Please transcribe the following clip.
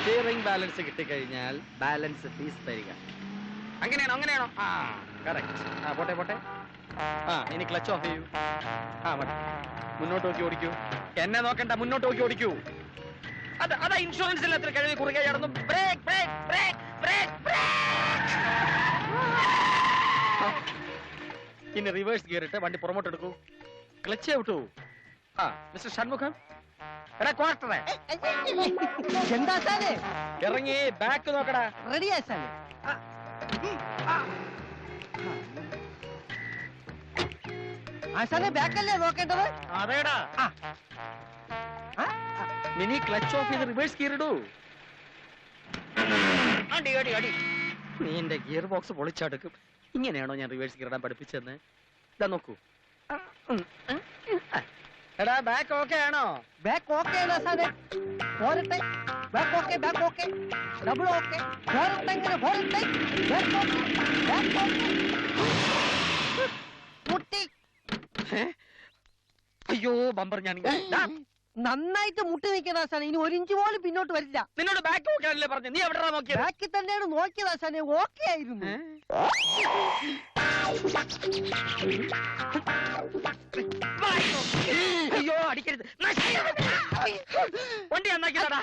Steering balance കിട്ടിക്കഴിഞ്ഞാൽ balance fees തരിക. അങ്ങനെയാണോ? ആ കറക്റ്റ്. ആ പോട്ടെ. ആ ഇനി ക്ലച്ച് ഓഫ് ചെയ്യൂ. ആ മതി. മുന്നോട്ട് നോക്കി ഓടിക്കൂ. എന്നെ നോക്കണ്ട, മുന്നോട്ട് നോക്കി ഓടിക്കൂ. അതാ ഇൻഷുറൻസിൽ എത്ര കഴിവ് കുറുകെ ചടന്നു. ബ്രേക്ക്. ഇനി റിവേഴ്സ് ഗിയർ ഇട്ട് വണ്ടി പുറമോട്ട് എടുക്കൂ. ക്ലച്ച് ഔട്ടു. ആ മിസ്റ്റർ ഷൺമുഖം, എടാ ക്വാർട്ടറെ എന്താ സാറേ? ഇറങ്ങി ബാക്ക് നോക്കടാ. റെഡിയാ സാറേ. ആശാനെ ബാക്കല്ലേ നോക്കേണ്ടത്? അതേടാ. മിനി ക്ലച്ച് ഓഫ് ചെയ്ത് റിവേഴ്സ് ഗിയർ ഇടൂ. അടി. നീ എന്റെ ഗിയർ ബോക്സ് പൊളിച്ചടുക്കും. ഇങ്ങനെയാണോ ഞാൻ റിവേഴ്സ് ഗിയർ ഇടാൻ പഠിപ്പിച്ചെന്ന്? ഇതാ നോക്കൂ. എടാ ബാക്ക് ഓക്കെ ആണോ? ബാക്ക് ഓക്കെ ആണോ സാറേ? പോരട്ടെ. Back okay. Double okay. പോരട്ടെ. Back okay. മുട്ടി. അയ്യോ ബമ്പർ ഞാൻ നന്നായിട്ട് മുട്ടി നിൽക്കണ സാറേ. ഇനി 1 ഇഞ്ച് പോലും പിന്നോട്ട് വരില്ല. നിന്നോട് ബാക്ക് നോക്കാനല്ലേ പറഞ്ഞു? നീ എവിടെ നോക്കിയത്? ബാക്കിൽ തന്നെയാണ് നോക്കിയതാ സാറേ. ഓക്കെ ആയിരുന്നു. അയ്യോ അടിക്കരുത്. വണ്ടി നന്നാക്കിയതാ.